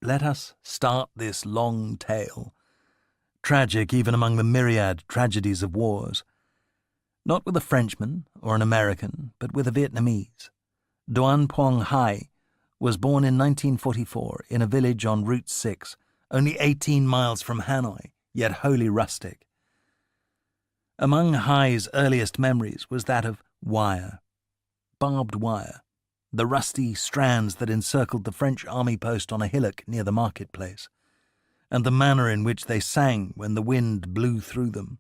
let us start this long tale, tragic even among the myriad tragedies of wars. Not with a Frenchman or an American, but with a Vietnamese. Duan Quang Hai was born in 1944 in a village on Route 6, only 18 miles from Hanoi, yet wholly rustic. Among Hai's earliest memories was that of wire, barbed wire, the rusty strands that encircled the French army post on a hillock near the marketplace, and the manner in which they sang when the wind blew through them.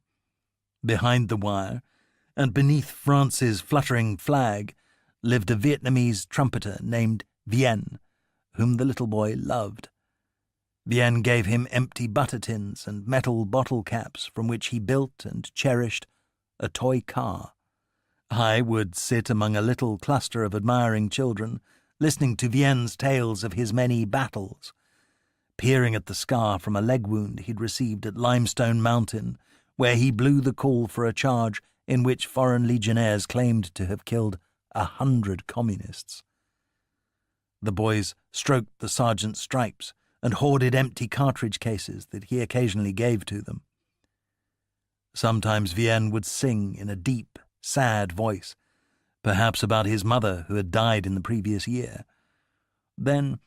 Behind the wire, and beneath France's fluttering flag, lived a Vietnamese trumpeter named Vien, whom the little boy loved. Vien gave him empty butter tins and metal bottle caps from which he built and cherished a toy car. Hai would sit among a little cluster of admiring children, listening to Vien's tales of his many battles, peering at the scar from a leg wound he'd received at Limestone Mountain, where he blew the call for a charge in which foreign legionnaires claimed to have killed 100 communists. The boys stroked the sergeant's stripes and hoarded empty cartridge cases that he occasionally gave to them. Sometimes Vien would sing in a deep, sad voice, perhaps about his mother who had died in the previous year. Then,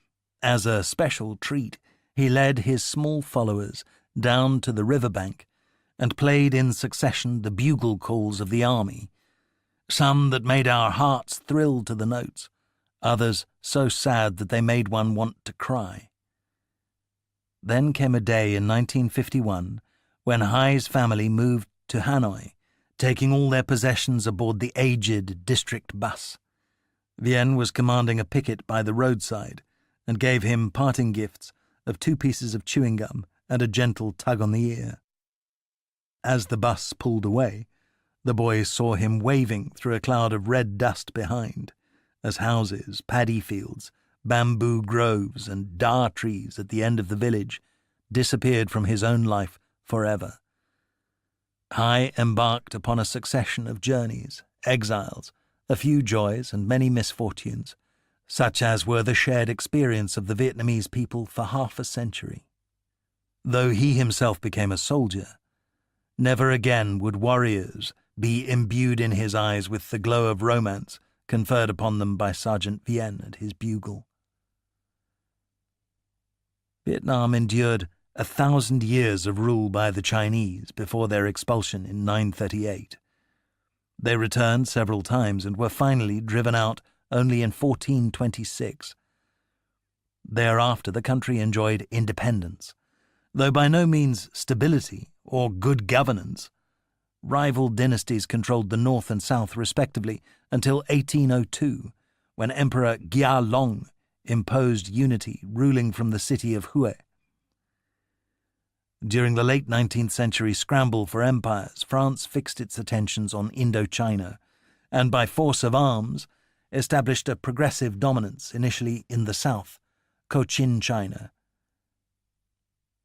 as a special treat, he led his small followers down to the riverbank and played in succession the bugle calls of the army, some that made our hearts thrill to the notes, others so sad that they made one want to cry. Then came a day in 1951 when Hai's family moved to Hanoi, taking all their possessions aboard the aged district bus. Vien was commanding a picket by the roadside and gave him parting gifts of 2 pieces of chewing gum and a gentle tug on the ear. As the bus pulled away, the boys saw him waving through a cloud of red dust behind, as houses, paddy fields, bamboo groves, and dar trees at the end of the village disappeared from his own life forever. Hai embarked upon a succession of journeys, exiles, a few joys and many misfortunes, such as were the shared experience of the Vietnamese people for half a century. Though he himself became a soldier, never again would warriors be imbued in his eyes with the glow of romance conferred upon them by Sergeant Vien and his bugle. Vietnam endured 1,000 years of rule by the Chinese before their expulsion in 938. They returned several times and were finally driven out only in 1426. Thereafter the country enjoyed independence, though by no means stability or good governance. Rival dynasties controlled the north and south respectively until 1802, when Emperor Gia Long imposed unity, ruling from the city of Huey. During the late 19th century scramble for empires, France fixed its attentions on Indochina, and by force of arms established a progressive dominance initially in the south, Cochin China.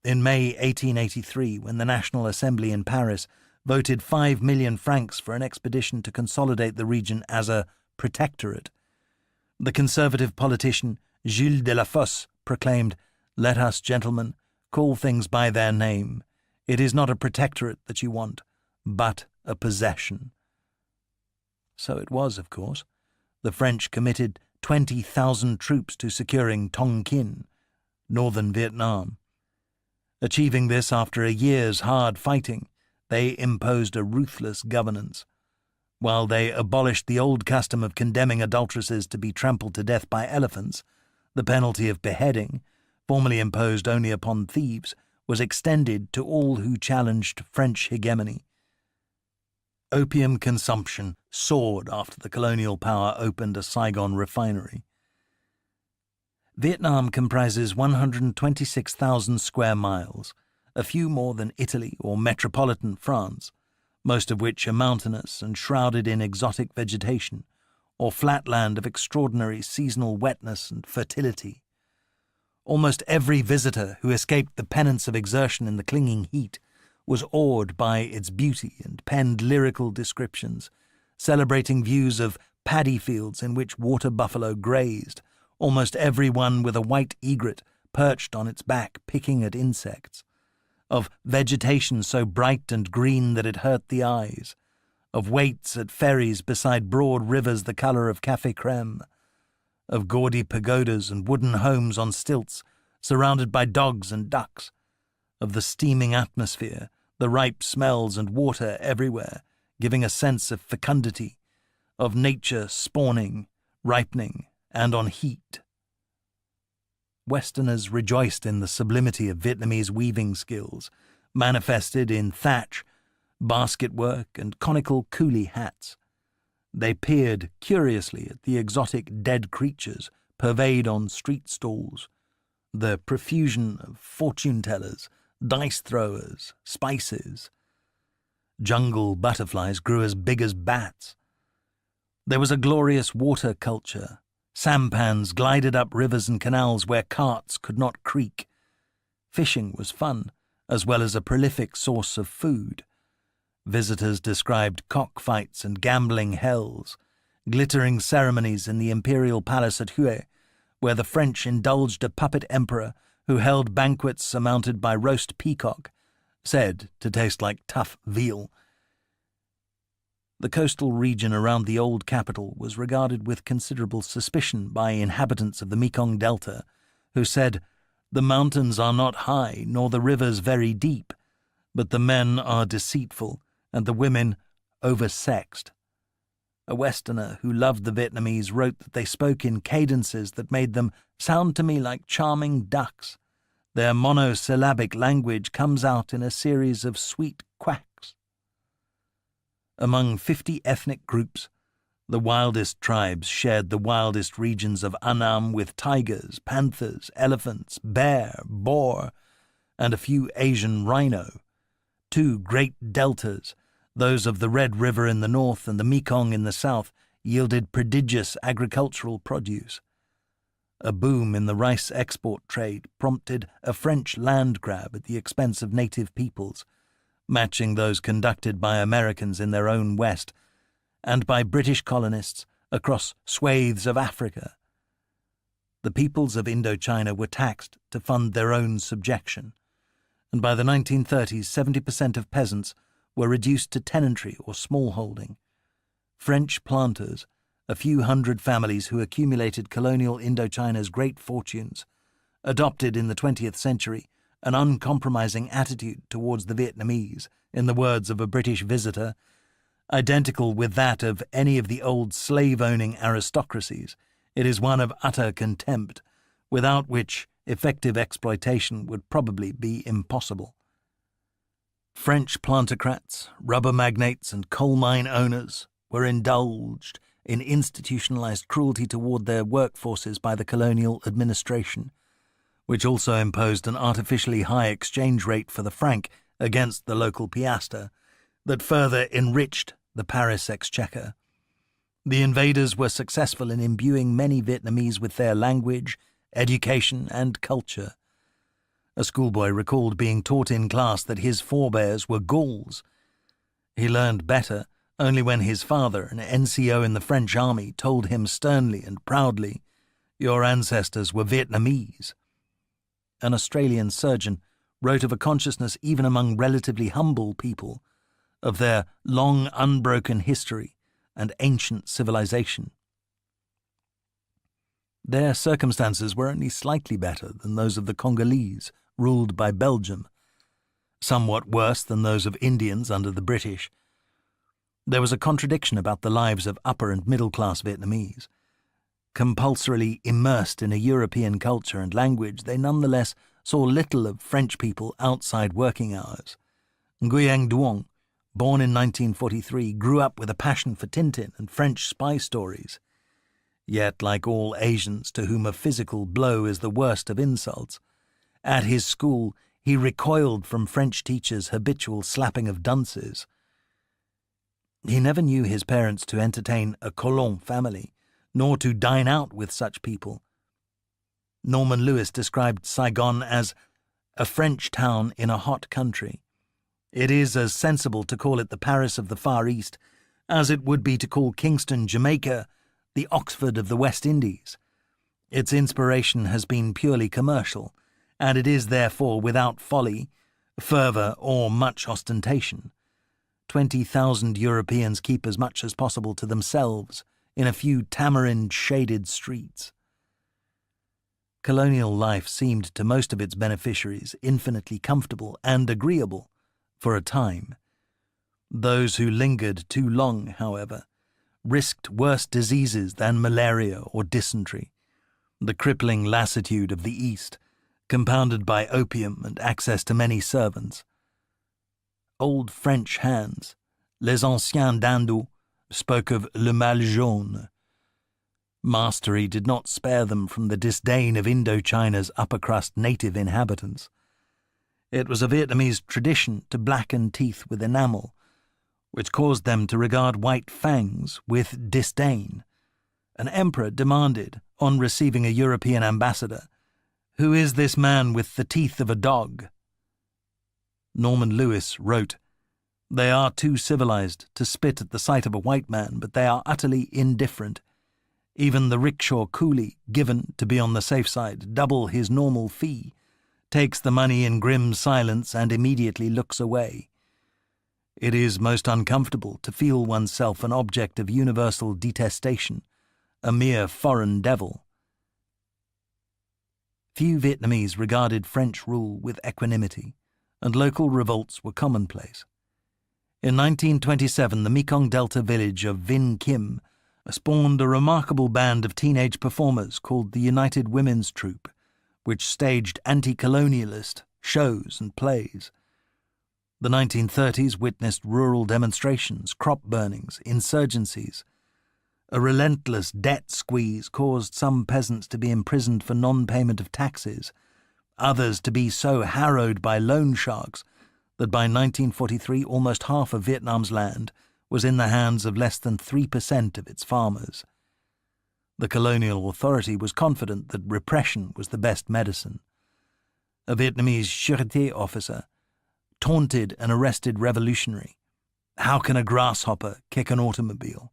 In May 1883, when the National Assembly in Paris voted 5 million francs for an expedition to consolidate the region as a protectorate, the conservative politician Gilles de la Fosse proclaimed, "Let us, gentlemen, call things by their name. It is not a protectorate that you want, but a possession." So it was, of course. The French committed 20,000 troops to securing Tonkin, northern Vietnam. Achieving this after a year's hard fighting, they imposed a ruthless governance. While they abolished the old custom of condemning adulteresses to be trampled to death by elephants, the penalty of beheading, formerly imposed only upon thieves, was extended to all who challenged French hegemony. Opium consumption soared after the colonial power opened a Saigon refinery. Vietnam comprises 126,000 square miles, a few more than Italy or metropolitan France, most of which are mountainous and shrouded in exotic vegetation, or flat land of extraordinary seasonal wetness and fertility. Almost every visitor who escaped the penance of exertion in the clinging heat was awed by its beauty and penned lyrical descriptions, celebrating views of paddy fields in which water buffalo grazed, almost every one with a white egret perched on its back picking at insects, of vegetation so bright and green that it hurt the eyes, of waits at ferries beside broad rivers the colour of café crème, of gaudy pagodas and wooden homes on stilts surrounded by dogs and ducks, of the steaming atmosphere, the ripe smells and water everywhere, giving a sense of fecundity, of nature spawning, ripening, and on heat. Westerners rejoiced in the sublimity of Vietnamese weaving skills, manifested in thatch, basket work, and conical coolie hats. They peered curiously at the exotic dead creatures purveyed on street stalls, the profusion of fortune-tellers, dice-throwers, spices. Jungle butterflies grew as big as bats. There was a glorious water culture. Sampans glided up rivers and canals where carts could not creak. Fishing was fun, as well as a prolific source of food. Visitors described cockfights and gambling hells, glittering ceremonies in the imperial palace at Huey, where the French indulged a puppet emperor who held banquets surmounted by roast peacock, said to taste like tough veal. The coastal region around the old capital was regarded with considerable suspicion by inhabitants of the Mekong Delta, who said, "The mountains are not high, nor the rivers very deep, but the men are deceitful, and the women oversexed." A Westerner who loved the Vietnamese wrote that they spoke in cadences that made them sound to me like charming ducks. Their monosyllabic language comes out in a series of sweet quacks. Among 50 ethnic groups, the wildest tribes shared the wildest regions of Annam with tigers, panthers, elephants, bear, boar, and a few Asian rhino. 2 great deltas, those of the Red River in the north and the Mekong in the south, yielded prodigious agricultural produce. A boom in the rice export trade prompted a French land grab at the expense of native peoples, matching those conducted by Americans in their own West and by British colonists across swathes of Africa. The peoples of Indochina were taxed to fund their own subjection, and by the 1930s 70% of peasants were reduced to tenantry or smallholding. French planters, a few hundred families who accumulated colonial Indochina's great fortunes, adopted in the 20th century an uncompromising attitude towards the Vietnamese, in the words of a British visitor, identical with that of any of the old slave-owning aristocracies. It is one of utter contempt, without which effective exploitation would probably be impossible. French plantocrats, rubber magnates, and coal mine owners were indulged in institutionalized cruelty toward their workforces by the colonial administration, which also imposed an artificially high exchange rate for the franc against the local piastre that further enriched the Paris exchequer. The invaders were successful in imbuing many Vietnamese with their language, education, and culture. A schoolboy recalled being taught in class that his forebears were Gauls. He learned better only when his father, an NCO in the French army, told him sternly and proudly, "Your ancestors were Vietnamese." An Australian surgeon wrote of a consciousness even among relatively humble people of their long unbroken history and ancient civilization. Their circumstances were only slightly better than those of the Congolese, ruled by Belgium, somewhat worse than those of Indians under the British. There was a contradiction about the lives of upper and middle-class Vietnamese. Compulsorily immersed in a European culture and language, they nonetheless saw little of French people outside working hours. Nguyen Duong, born in 1943, grew up with a passion for Tintin and French spy stories. Yet, like all Asians to whom a physical blow is the worst of insults, at his school he recoiled from French teachers' habitual slapping of dunces. He never knew his parents to entertain a colon family, nor to dine out with such people. Norman Lewis described Saigon as a French town in a hot country. It is as sensible to call it the Paris of the Far East as it would be to call Kingston, Jamaica, the Oxford of the West Indies. Its inspiration has been purely commercial, and it is therefore without folly, fervour, or much ostentation. 20,000 Europeans keep as much as possible to themselves in a few tamarind-shaded streets. Colonial life seemed to most of its beneficiaries infinitely comfortable and agreeable for a time. Those who lingered too long, however, risked worse diseases than malaria or dysentery, the crippling lassitude of the East, compounded by opium and access to many servants. Old French hands, les anciens Daido, spoke of le mal jaune. Mastery did not spare them from the disdain of Indochina's upper-crust native inhabitants. It was a Vietnamese tradition to blacken teeth with enamel, which caused them to regard white fangs with disdain. An emperor demanded, on receiving a European ambassador, "Who is this man with the teeth of a dog?" Norman Lewis wrote, "They are too civilized to spit at the sight of a white man, but they are utterly indifferent. Even the rickshaw coolie, given, to be on the safe side, double his normal fee, takes the money in grim silence and immediately looks away. It is most uncomfortable to feel oneself an object of universal detestation, a mere foreign devil." Few Vietnamese regarded French rule with equanimity, and local revolts were commonplace. In 1927, the Mekong Delta village of Vinh Kim spawned a remarkable band of teenage performers called the United Women's Troupe, which staged anti-colonialist shows and plays. The 1930s witnessed rural demonstrations, crop burnings, insurgencies. A relentless debt squeeze caused some peasants to be imprisoned for non-payment of taxes, others to be so harrowed by loan sharks that by 1943 almost half of Vietnam's land was in the hands of less than 3% of its farmers. The colonial authority was confident that repression was the best medicine. A Vietnamese sûreté officer taunted an arrested revolutionary. "How can a grasshopper kick an automobile?"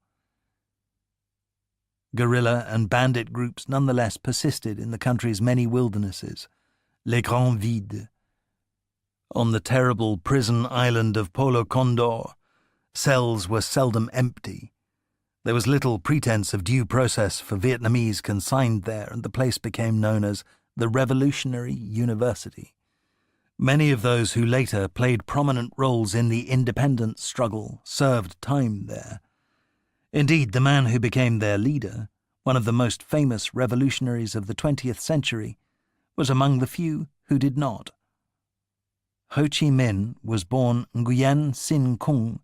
Guerrilla and bandit groups nonetheless persisted in the country's many wildernesses, les grands vides. On the terrible prison island of Polo Condor, cells were seldom empty. There was little pretense of due process for Vietnamese consigned there, and the place became known as the Revolutionary University. Many of those who later played prominent roles in the independence struggle served time there. Indeed, the man who became their leader, one of the most famous revolutionaries of the 20th century, was among the few who did not. Ho Chi Minh was born Nguyen Sin Cung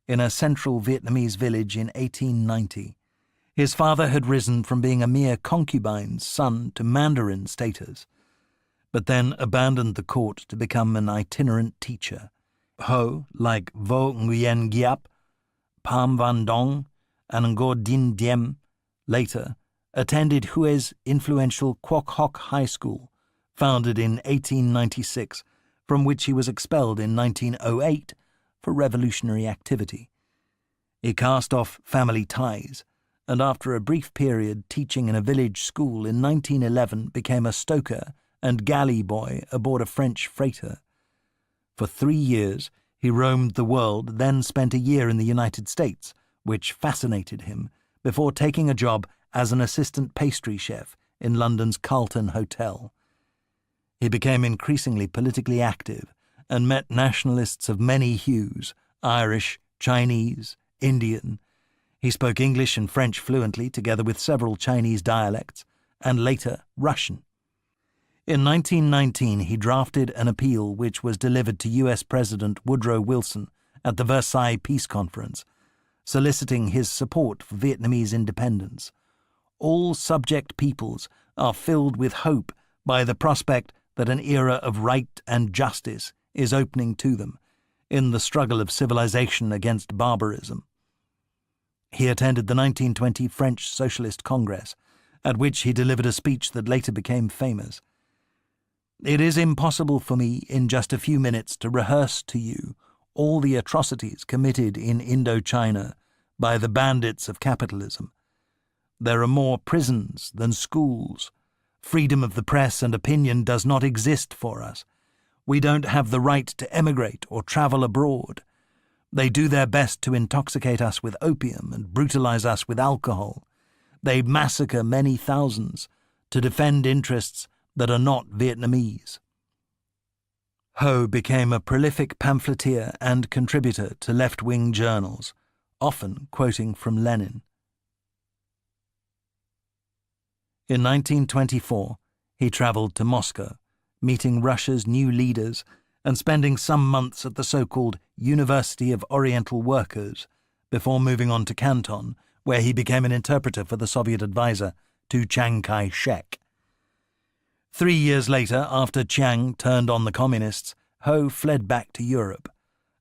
in a central Vietnamese village in 1890. His father had risen from being a mere concubine's son to Mandarin status, but then abandoned the court to become an itinerant teacher. Ho, like Vo Nguyen Giap, Pham Van Dong, and Ngo Dinh Diem, later, attended Huey's influential Quoc Hoc High School, founded in 1896, from which he was expelled in 1908 for revolutionary activity. He cast off family ties, and after a brief period teaching in a village school in 1911 became a stoker and galley boy aboard a French freighter. For 3 years he roamed the world, then spent a year in the United States, which fascinated him, before taking a job as an assistant pastry chef in London's Carlton Hotel. He became increasingly politically active and met nationalists of many hues, Irish, Chinese, Indian. He spoke English and French fluently, together with several Chinese dialects, and later Russian. In 1919 he drafted an appeal which was delivered to US President Woodrow Wilson at the Versailles Peace Conference, soliciting his support for Vietnamese independence. All subject peoples are filled with hope by the prospect that an era of right and justice is opening to them in the struggle of civilization against barbarism. He attended the 1920 French Socialist Congress, at which he delivered a speech that later became famous. "It is impossible for me in just a few minutes to rehearse to you all the atrocities committed in Indochina by the bandits of capitalism. There are more prisons than schools, Freedom of the press and opinion does not exist for us. We don't have the right to emigrate or travel abroad. They do their best to intoxicate us with opium and brutalize us with alcohol. They massacre many thousands to defend interests that are not Vietnamese. Ho became a prolific pamphleteer and contributor to left-wing journals, often quoting from Lenin. In 1924, he traveled to Moscow, meeting Russia's new leaders and spending some months at the so-called University of Oriental Workers before moving on to Canton, where he became an interpreter for the Soviet advisor to Chiang Kai-shek. 3 years later, after Chiang turned on the communists, Ho fled back to Europe.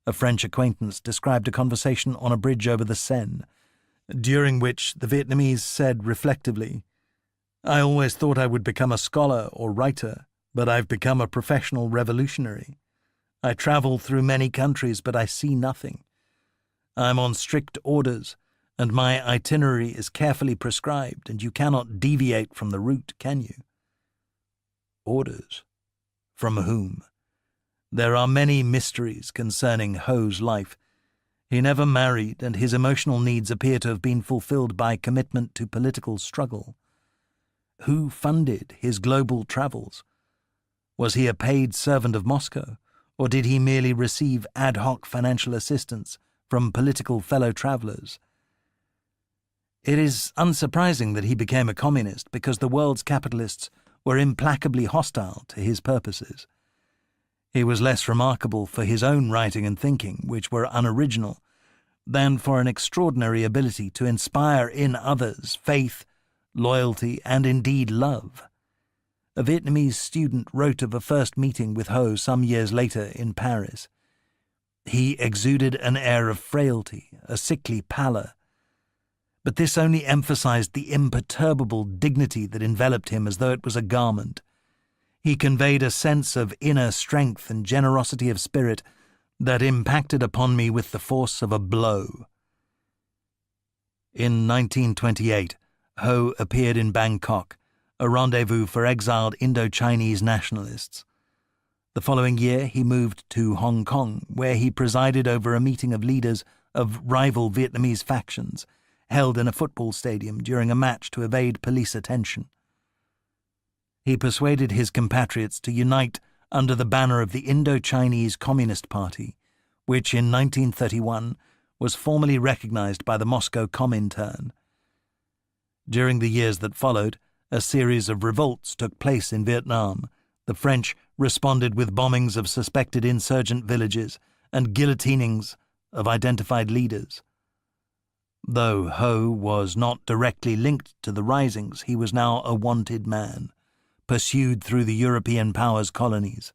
A French acquaintance described a conversation on a bridge over the Seine, during which the Vietnamese said reflectively, "I always thought I would become a scholar or writer, but I've become a professional revolutionary. I travel through many countries, but I see nothing. I'm on strict orders, and my itinerary is carefully prescribed, and you cannot deviate from the route, can you?" Orders? From whom? There are many mysteries concerning Ho's life. He never married, and his emotional needs appear to have been fulfilled by commitment to political struggle. Who funded his global travels? Was he a paid servant of Moscow, or did he merely receive ad hoc financial assistance from political fellow travelers? It is unsurprising that he became a communist because the world's capitalists were implacably hostile to his purposes. He was less remarkable for his own writing and thinking, which were unoriginal, than for an extraordinary ability to inspire in others faith, loyalty, and indeed love. A Vietnamese student wrote of a first meeting with Ho some years later in Paris. He exuded an air of frailty, a sickly pallor, but this only emphasized the imperturbable dignity that enveloped him as though it was a garment. He conveyed a sense of inner strength and generosity of spirit that impacted upon me with the force of a blow. In 1928, Ho appeared in Bangkok, a rendezvous for exiled Indo-Chinese nationalists. The following year, he moved to Hong Kong, where he presided over a meeting of leaders of rival Vietnamese factions, held in a football stadium during a match to evade police attention. He persuaded his compatriots to unite under the banner of the Indo-Chinese Communist Party, which in 1931 was formally recognized by the Moscow Comintern. During the years that followed, a series of revolts took place in Vietnam. The French responded with bombings of suspected insurgent villages and guillotinings of identified leaders. Though Ho was not directly linked to the risings, he was now a wanted man, pursued through the European powers' colonies.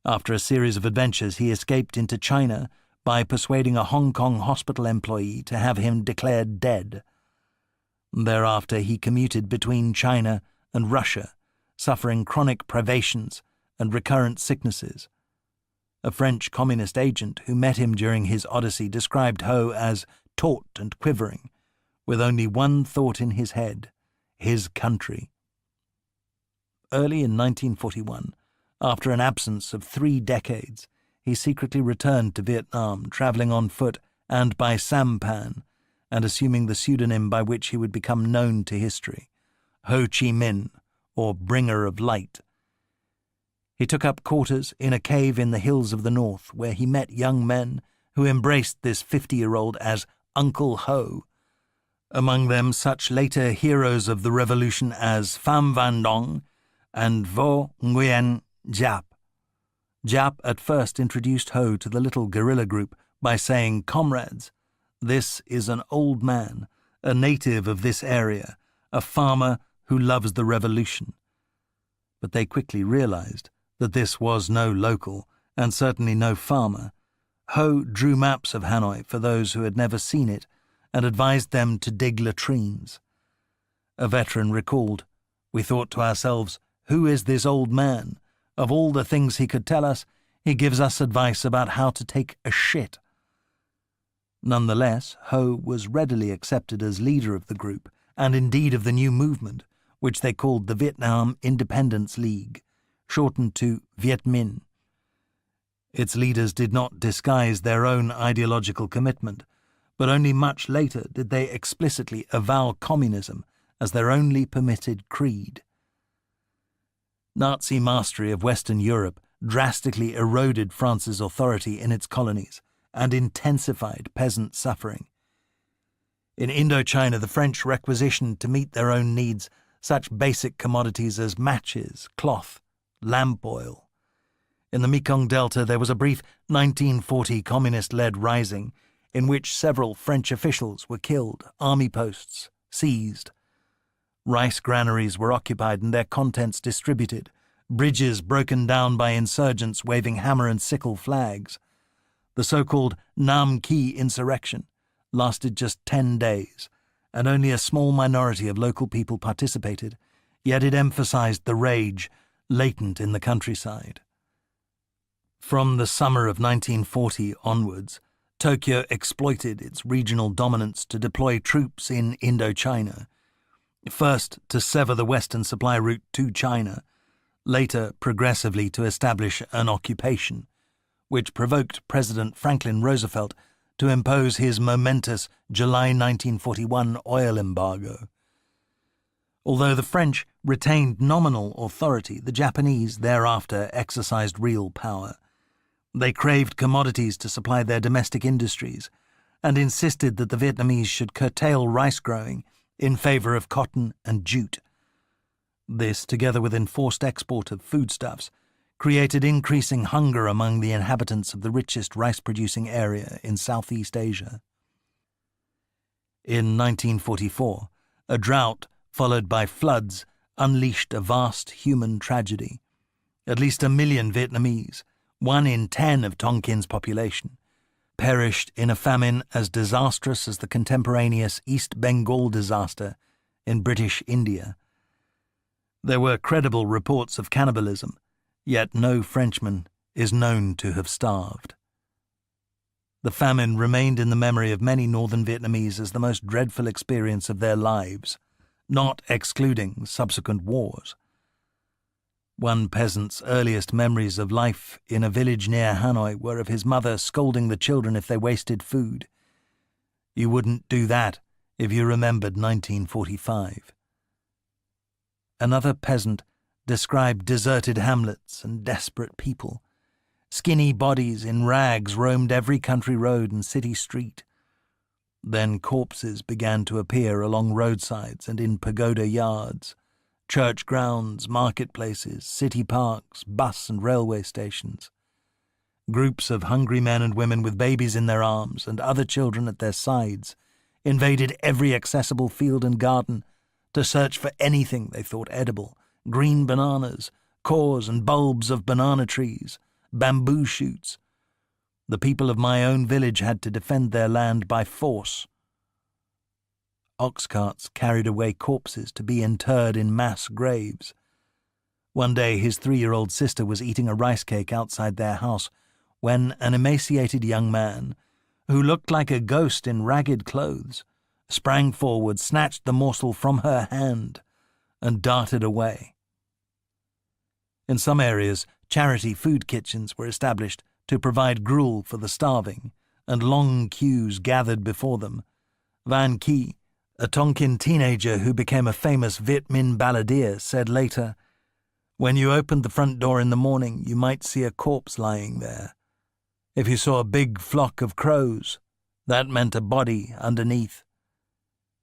After a series of adventures, he escaped into China by persuading a Hong Kong hospital employee to have him declared dead. Thereafter he commuted between China and Russia, suffering chronic privations and recurrent sicknesses. A French communist agent who met him during his odyssey described Ho as taut and quivering, with only one thought in his head: his country. Early in 1941, after an absence of 3 decades, he secretly returned to Vietnam, traveling on foot and by sampan, and assuming the pseudonym by which he would become known to history, Ho Chi Minh, or Bringer of Light. He took up quarters in a cave in the hills of the north, where he met young men who embraced this 50-year-old as Uncle Ho, among them such later heroes of the revolution as Pham Van Dong and Vo Nguyen Giap. Giap at first introduced Ho to the little guerrilla group by saying, "Comrades, this is an old man, a native of this area, a farmer who loves the revolution." But they quickly realized that this was no local, and certainly no farmer. Ho drew maps of Hanoi for those who had never seen it, and advised them to dig latrines. A veteran recalled, "We thought to ourselves, who is this old man? Of all the things he could tell us, he gives us advice about how to take a shit." Nonetheless, Ho was readily accepted as leader of the group, and indeed of the new movement, which they called the Vietnam Independence League, shortened to Viet Minh. Its leaders did not disguise their own ideological commitment, but only much later did they explicitly avow communism as their only permitted creed. Nazi mastery of Western Europe drastically eroded France's authority in its colonies and intensified peasant suffering. In Indochina, the French requisitioned to meet their own needs such basic commodities as matches, cloth, lamp oil. In the Mekong Delta, there was a brief 1940 communist-led rising in which several French officials were killed, army posts seized. Rice granaries were occupied and their contents distributed, bridges broken down by insurgents waving hammer and sickle flags. The so-called Nam Ki insurrection lasted just 10 days, and only a small minority of local people participated, yet it emphasized the rage latent in the countryside. From the summer of 1940 onwards, Tokyo exploited its regional dominance to deploy troops in Indochina, first to sever the western supply route to China, later progressively to establish an occupation, which provoked President Franklin Roosevelt to impose his momentous July 1941 oil embargo. Although the French retained nominal authority, the Japanese thereafter exercised real power. They craved commodities to supply their domestic industries and insisted that the Vietnamese should curtail rice growing in favor of cotton and jute. This, together with enforced export of foodstuffs, created increasing hunger among the inhabitants of the richest rice-producing area in Southeast Asia. In 1944, a drought followed by floods unleashed a vast human tragedy. At least 1 million Vietnamese, 1 in 10 of Tonkin's population, perished in a famine as disastrous as the contemporaneous East Bengal disaster in British India. There were credible reports of cannibalism, yet no Frenchman is known to have starved. The famine remained in the memory of many northern Vietnamese as the most dreadful experience of their lives, not excluding subsequent wars. One peasant's earliest memories of life in a village near Hanoi were of his mother scolding the children if they wasted food. You wouldn't do that if you remembered 1945. Another peasant described deserted hamlets and desperate people. Skinny bodies in rags roamed every country road and city street. Then corpses began to appear along roadsides and in pagoda yards, church grounds, marketplaces, city parks, bus and railway stations. Groups of hungry men and women with babies in their arms and other children at their sides invaded every accessible field and garden to search for anything they thought edible: green bananas, cores and bulbs of banana trees, bamboo shoots. The people of my own village had to defend their land by force. Ox carts carried away corpses to be interred in mass graves. One day his 3-year-old sister was eating a rice cake outside their house when an emaciated young man, who looked like a ghost in ragged clothes, sprang forward, snatched the morsel from her hand, and darted away. In some areas, charity food kitchens were established to provide gruel for the starving, and long queues gathered before them. Van Ky, a Tonkin teenager who became a famous Viet Minh balladeer, said later, "When you opened the front door in the morning, you might see a corpse lying there. If you saw a big flock of crows, that meant a body underneath."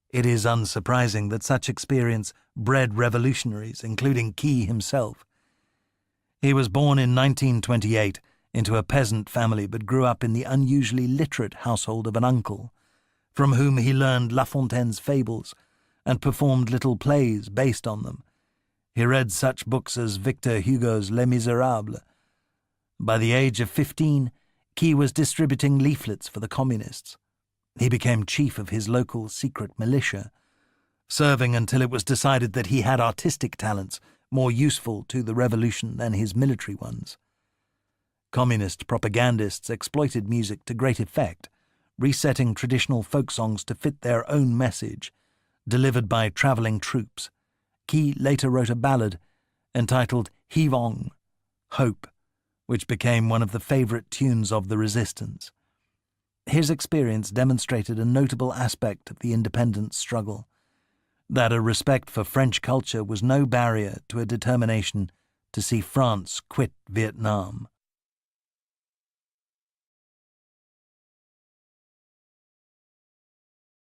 It is unsurprising that such experience bred revolutionaries, including Ky himself. He was born in 1928 into a peasant family but grew up in the unusually literate household of an uncle, from whom he learned La Fontaine's fables and performed little plays based on them. He read such books as Victor Hugo's Les Miserables. By the age of 15, Ky was distributing leaflets for the communists. He became chief of his local secret militia, serving until it was decided that he had artistic talents more useful to the revolution than his military ones. Communist propagandists exploited music to great effect, resetting traditional folk songs to fit their own message, delivered by travelling troops. Key later wrote a ballad entitled Hy Vọng, Hope, which became one of the favourite tunes of the resistance. His experience demonstrated a notable aspect of the independence struggle, that a respect for French culture was no barrier to a determination to see France quit Vietnam.